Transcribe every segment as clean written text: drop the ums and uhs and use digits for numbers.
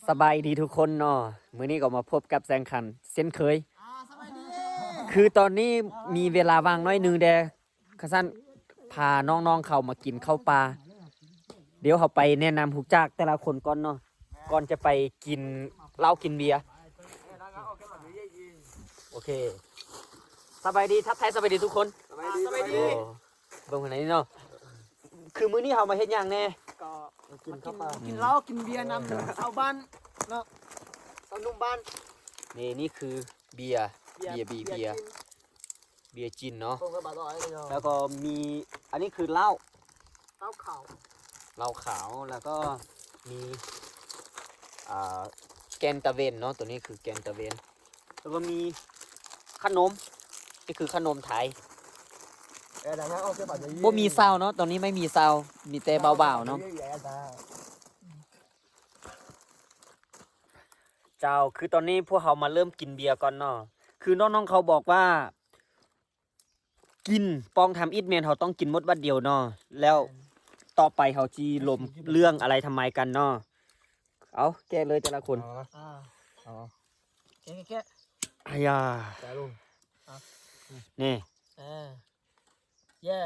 สบายดีทุกคนเนาะมื้อนี้ก็มาพบกับแซงคันเช่นเคย สบายดี คือตอนนี้มีเวลาว่างน้อยหนึงขสั้นพาน้องๆเขามากินข้าวปลาเดี๋ยวเขาไปแนะนำฮูกจักแต่ละคนก่อนเนาะก่อนจะไปกินเหล้ากินเบียร์โอเคสบายดีทักทายสบายดีทุกคน สบายดี โอ้เบิ่งคนไหนเนาะคือมื้อนี้เขามาเฮ็ดหยังแน่ ก็กินข้าวปลากินเหล้ากินเบียร์นำชาวบ้านเนาะชาวนุ่มบ้าน นี่คือเบียร์จินเนาะ ผมก็บาดอยเลย แล้วก็มีอันนี้คือเหล้า เหล้าขาว เหล้าขาวแล้วก็มีแกนตะเวนเนาะตัวนี้คือแกนตะเวนแล้วก็มีขนมนี่คือขนมไทยบ่มีซาวเนาะตอนนี้ไม่มีซาวมีแต่เบาๆเนาะเจ้าคือตอนนี้พวกเขามาเริ่มกินเบียร์ก่อนเนาะคือน้องๆเขาบอกว่า กินปองทำอิดเมนเขาต้องกินหมดวัดเดียวเนาะแล้วต่อไปเขาจีลมเรื่องอะไรทำไมกันเนาะเอาแก้เลยแต่ละคน แกะ อายา แกะลุง นี่ เย่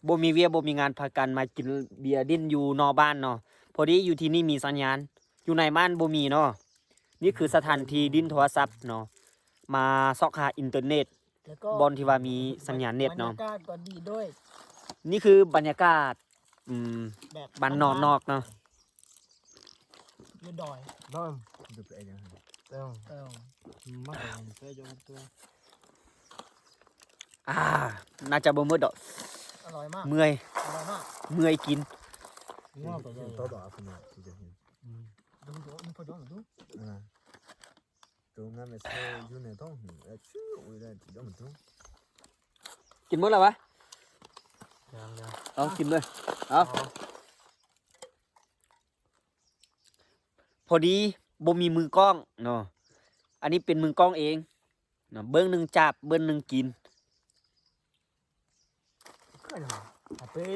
บ่มีเวียบ่มีงานพากันมากินเบียร์ดิ้นอยู่นอกบ้านเนาะพอดีอยู่ที่นี่มีสัญญาณอยู่ในบ้านบ่มีเนาะนี่คือสถานที่ดิ้นโทรศัพท์เนาะมาซอกหาอินเทอร์เน็ต แล้วก็ บอนที่ว่ามีสัญญาณเน็ตเนาะ บรรยากาศก็ดีด้วย นี่คือบรรยากาศแบบ บ้านนอกเนาะ อยู่ดอย Non, de play. Non, เออ moi, je fais du tout. น่าจะบ่มืดดอก อร่อยมาก เมื่อย อร่อยมาก เมื่อยกิน Moi, pas de temps à finir. ดูนี่พอดูดู Donc, on a mis ça, je n'ai pas. Tu oui, là, tu dois me tout. กินหมดแล้ววะเอากินเลยเอาพอดีบ่มีมือกล้องเนาะอันนี้เป็นมือกล้องเองเนาะเบิ้งหนึ่งจับเบิ้งหนึ่งกิน อาเป้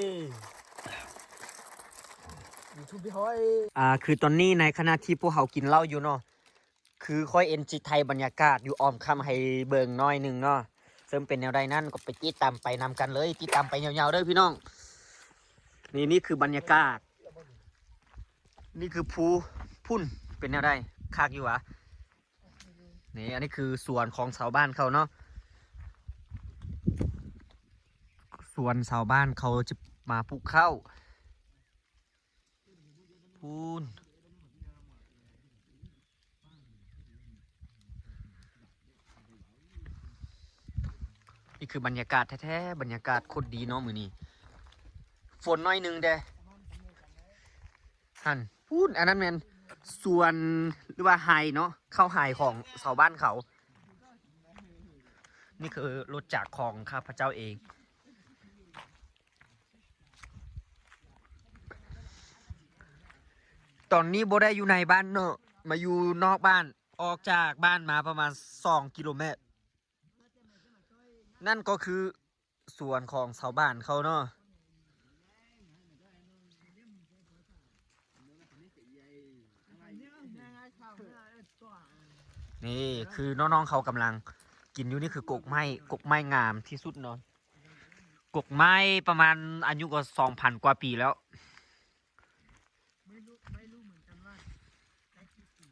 ยูทูบพี่ห้อย คือตอนนี้ในขณะที่พวกเขากินเหล้าอยู่เนาะคือค่อยเอ็นจิไทยบรรยากาศอยู่ออมคำให้เบิ่งน้อยหนึ่งเนาะซึ่งเป็นแนวใดนั่นก็ไปติดตามไปนำกันเลยติดตามไปยาวๆเด้อพี่น้องนี่คือบรรยากาศ นี่คือภูพุ่นเป็นแนวใดคากอยู่หวะนี่อันนี้คือสวนของชาวบ้านเขาเนาะสวนชาวบ้านเขาจะมาปลูกข้าวพูนนี่คือบรรยากาศแท้ๆบรรยากาศโคตรดีเนาะมือนี้ฝนน้อยหนึงเด้หันพูนอันนั้นแมนส่วนหรือว่าไฮเนาะเข้าไฮของชาวบ้านเขา นี่คือรถจักรของข้าพเจ้าเอง ตอนนี้โบได้อยู่ในบ้านเนาะมาอยู่นอกบ้านออกจากบ้านมาประมาณ2 กิโลเมตรนั่นก็คือสวนของชาวบ้านเขาเนาะนี่คือน้องๆเขากำลังกินอยู่นี่คือกกไม้งามที่สุดเนาะกกไม้ประมาณอายุก็2,000 กว่าปีแล้วไม่รู้เหมือนกันว่าได้กี่ปี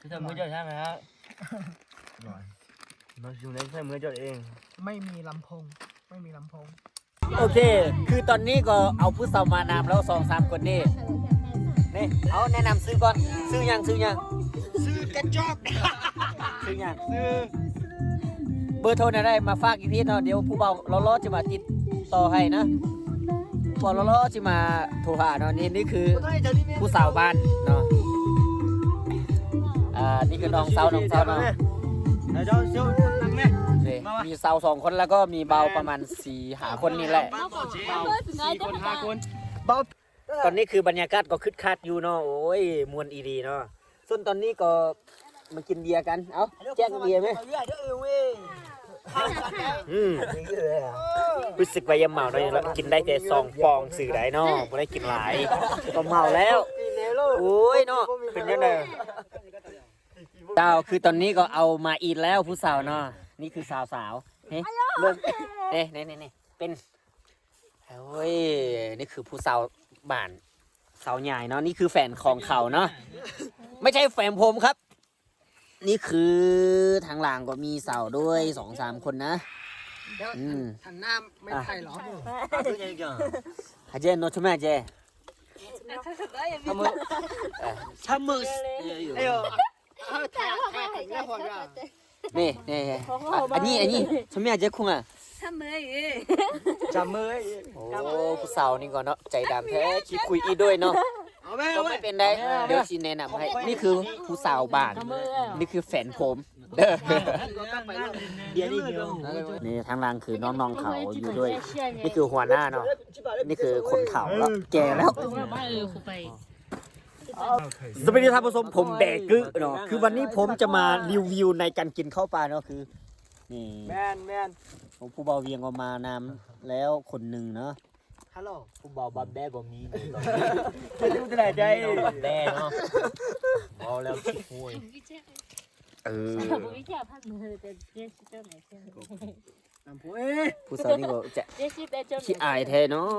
Cái thằng mới chọn sao mày á? Rồi. Nó dùng đấy thằng mới chọn eng. ไม่มีลำโพงไม่มีลำโพง โอเค คือตอนนี้ก็เอาผู้สาวมานำแล้ว2-3 คนนี่เอาแนะนำซื้อก่อนซื้อยัง ซื้อกระจอก ซื้อยังเบอร์โทรเนี่ยได้มาฝากอีกทีเนาะเดี๋ยวผู้เบาล้อจะมาติดต่อให้นะพอล้อจะมาโทรหาเนาะนี่คือผู้สาวบ้านเนาะนี่คือน้องสาวเนาะ Để cho siêu nặng nè. มีสาว2 คนแล้วก็มีเบาประมาณ4-5 คนนี่แหละ 4 คน 5 คน. ตอนนี้คือบรรยากาศก็คึกคักอยู่เนาะโอ้ยมวนอีดีเนาะส่วนตอนนี้ก็ มากินเบียร์กันเอ้าแจ้งเบียร์ไหมรู้สึกว่ายามเมาได้แล้วกินได้แต่2 ปองสื่อได้เนาะไม่ได้กินหลายก็เมาแล้วโอ้ยเนาะเป็นยังไงเจ้าคือตอนนี้ก็เอามาอีกแล้วผู้สาวเนาะนี่คือสาวเฮ้ยเริ่มนี่เป็นโอ้ยนี่คือผู้สาวบ้านสาวใหญ่เนาะนี่คือแฟนของเขาเนาะไม่ใช่แฟนผมครับ นี่คือทางหลังก็มีสาวด้วย2-3 คนนะทางหน้าไม่ไทยหรอ 하재 너 처음에 하재 참무 네 아니 처음에 하재 콩아 잠을 오ผู้สาวนี่ก่อนเนาะใจดำแท้ขี้คุยอีด้วยเนาะก็ไม่เป็นไรเดี๋ยวสิแนะนำให้นี่คือผู้สาวบ้านนี่คือแฟนผมเด้อนี่ทางล่างคือน้องๆเขาอยู่ด้วยนี่คือหัวหน้าเนาะนี่คือคนเขาแล้วแก่แล้วสวัสดีท่านผู้ชมผมแบกกึเนาะคือวันนี้ผมจะมารีวิวในการกินข้าวปลาเนาะคือนี่แมนผมผู้เบาเวียงเอามานำแล้วคนหนึ่งเนาะฮัลโหล ผู้บ่าวบับแบ้ก็มี ไม่รู้จะไหนใจ บับแบ้เนาะเอาแล้วขี้คุยผู้สาวนี่ก็จะขี้อายแท้เนาะ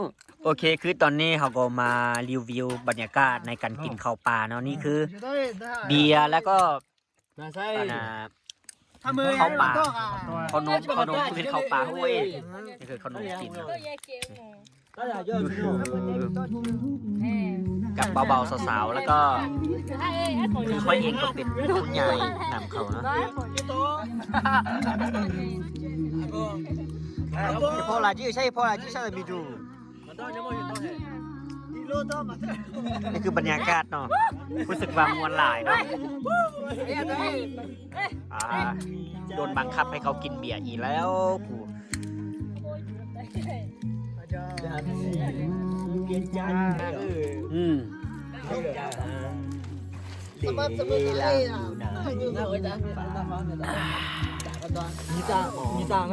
โอเคคือตอนนี้เขาก็มารีวิวบรรยากาศในการกินข้าวปลาเนาะนี่คือเบียร์แล้วก็ข้าวปลาขนมคือข้าวปลาห้วยนี่คือขนมจีนกับเบาๆสาวๆแล้วก็คือค่อยเองก็เป็นคุณยายนำเขาเนาะพอลาจีใช่พอลาจีใช่มีดูนี่คือบรรยากาศเนาะรู้สึกว่ามวลหลายเนาะโดนบังคับให้เขากินเบียร์อีกแล้วผู้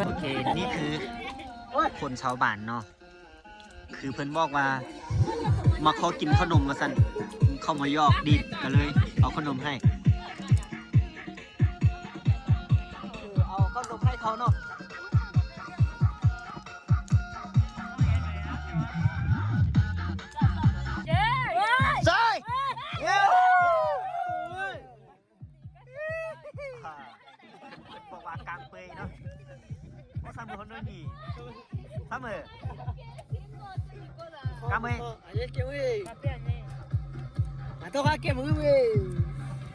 โอเคนี่คือคนชาวบ้านเนาะคือเพิ่นบอกว่ามาขอกินขนมมาสั่นเข้ามายอกดิก็เลยเอาขนมให้เอาขนมให้เขาเนาะบอกว่ากลางเปยเนาะว่าซ้ำมือคนนู้นนี่ซ้ำมือกลางเปยมาตัวข้าเก็บมือเว้ย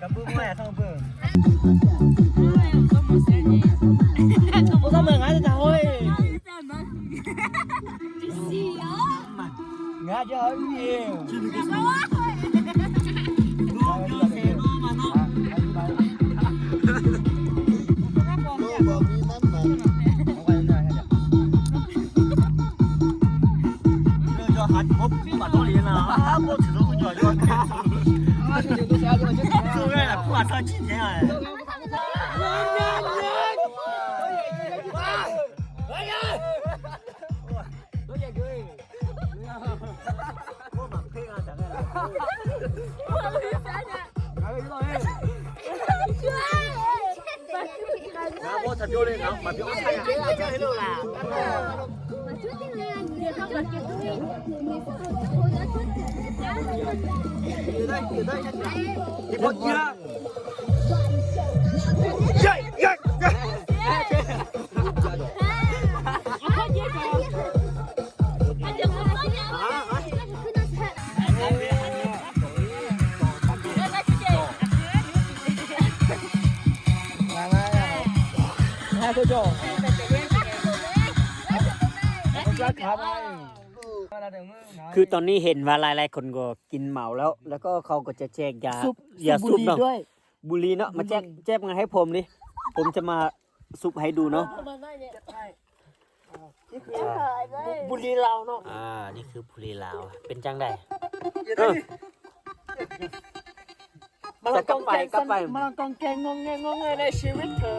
กำมือแม่ซ้ำมือ我ซ้ำมืองั้นจะเฮ้ยงั้นจะเฮ้ย把道理了啊！我吃都不叫叫，这个不管上几天哎。我才丢的，然后把标拆了，这黑路啦。你跑几了？คือตอนนี้เห็นว่าหลายๆคนก็กินเหมาแล้วก็เขาก็จะแจกยาซุปเนาะบุหรี่เนาะมาแจกมาให้ผมดิผมจะมาซุปให้ดูเนาะบุรีเราเนาะนี่คือบุหรี่ลาวเป็นจังได มาลองกองแกงมาลองกองแกงงงเงในชีวิตเธอ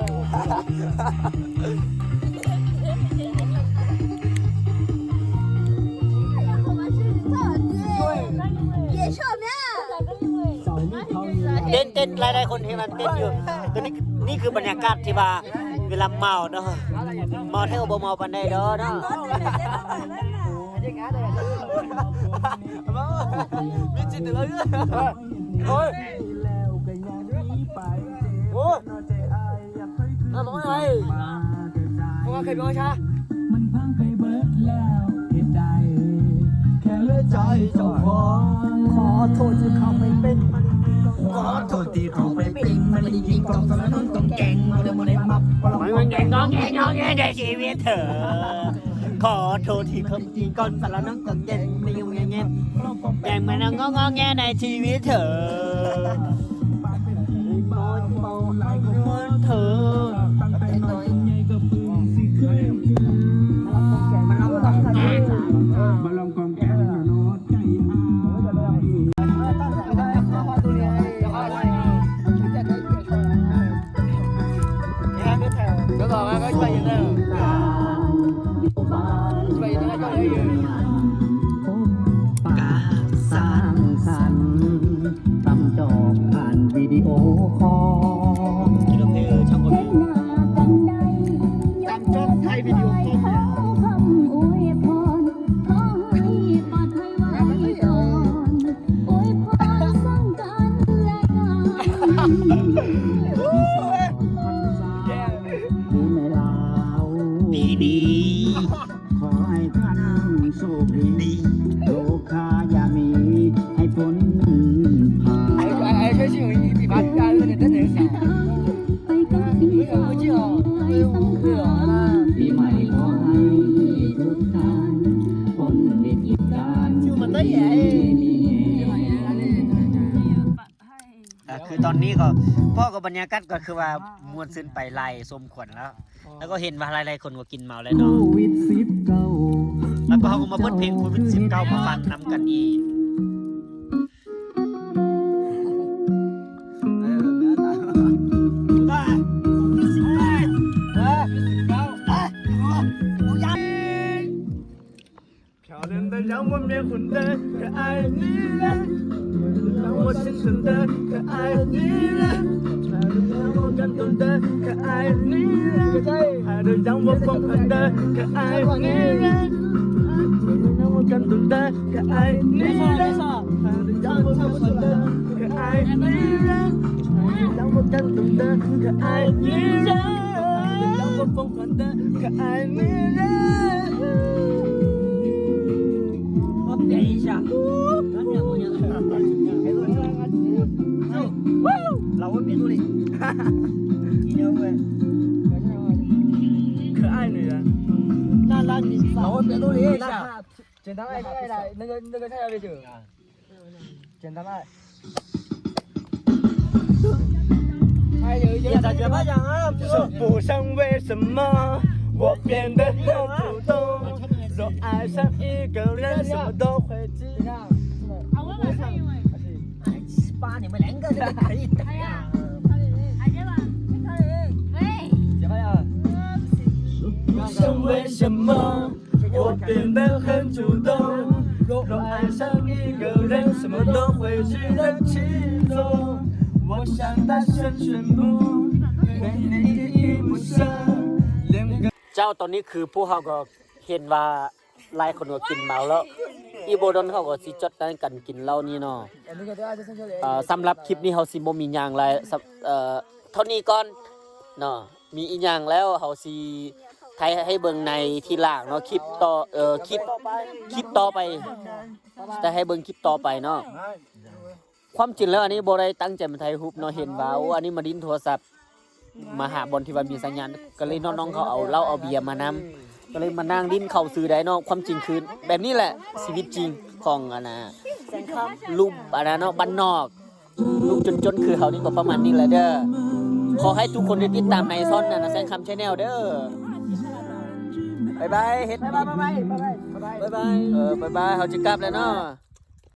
เต้นหลายๆคนที่มันเต้นอยู่ตัวนี้นี่คือบรรยากาศที่ว่าเวลาเมาเนาะเมาเท่าบ่เมาปานใดเด้อเนาะมีจิตเลยโอ้ยโอ้ยน้ำมันไงพวกเคยบอกใช่มันพังไปเบิดแล้วเหตุใดแค่เลือใจเจ้าของขอโทษที่เขาไม่เป็นขอโทษที่เขาไม่เป็นมันไม่ยิงกองสารนนกองแกงมันเลยมันได้มับมันแงงงในชีวิตเธอขอโทษที่เขาตีก้อนสารน้องกังเย็นไม่ยุ่งแง่แง่มันงงแงในชีวิตเธอมอนเธอมาลองกองแกงโน้ตใจก็บอกว่าก็ไปยังไงไปยังไงก็เลยอยู่ กาสร้างสรรค์ทำจอบผ่านวิดีโอคอล กิโลเมตรช่องคน ตามช่องไทยวิดีโอคอลดีดี ขอให้ท่านโชคดีโลกาอย่ามีให้พ้นผ่าน ไอ้ช่วยชิวอีบ้านการเล่นเต้นเองสิไม่จริงหรอไม่หรอนะ ปีใหม่ขอให้ทุกท่านพ้นเหตุการณ์ ชิวมันได้ใหญ่ คือตอนนี้ก็พ่อกับบรรยากาศก็คือว่ามวนซึนไปไล่สมขวัญแล้วก็เห็นว่าหลายๆคนก็กินเมาแล้ว โค เนาะ วิด19แล้วก็เขาก็มาเปิดเพลงโควิด19มาฟังนำกันอีก漂亮的让我面红的可爱女人，让我心疼的可爱女人，让我感动的可爱女人，爱的让我疯狂的可爱女人，让我感动的可爱女人，爱的让我疯狂的可爱女人，让我感动的可爱女人，让我疯狂的可爱女人。点一下老温别助力可爱女人，那你老温别努力一下，简单爱来，那个菜要别久，简单爱。还有一点感觉吧，讲啊，说不上为什么我变得很主动。若爱上一个人，什么都会记。18你们2个这个可以打呀。不上为什么我变得很主动。若爱上一个人，什么都会记得其中。我想大声宣布，对你一不舍。 เจ้าตอนนี้คือผู้เขาก็เห็นว่าหลายคนก็กินเมาแล้วอีโบดอนเขาก็สิจดได้กันกินเหล้านี่เนาะสำหรับคลิปนี้เขาสิบ่มีหยังหลายเท่านี้ก่อนเนาะมีอีหยังแล้วเขาสิไทยให้เบิ่งในทีหลังเนาะคลิปต่อคลิปต่อไปแต่ให้เบิ่งคลิปต่อไปเนาะความจริงแล้วอันนี้บ่ได้ตั้งใจมาถ่ายรูปเนาะเห็นว่าโอ้อันนี้มาดิ้นโทรศัพท์มาหาบอลที่ว่ามีสัญญาณก็เลยน้องๆเขาเอาเหล้าเอาเบียร์มานำก็เลยมานั่งดิ้นเข้าซื้อได้เนาะความจริงคือแบบนี้แหละชีวิตจริงของอันน่ะรูปอันนั้นเนาะบ้านนอกรูปจนๆคือเขานี่ก็ประมาณนี้แหละเด้อขอให้ทุกคนได้ติดตามในซ่อนน่ะนะแซงคำ Channel เด้อบ๊ายบายเฮ็ดบ๊ายบายเขาจะกลับแล้วเนาะ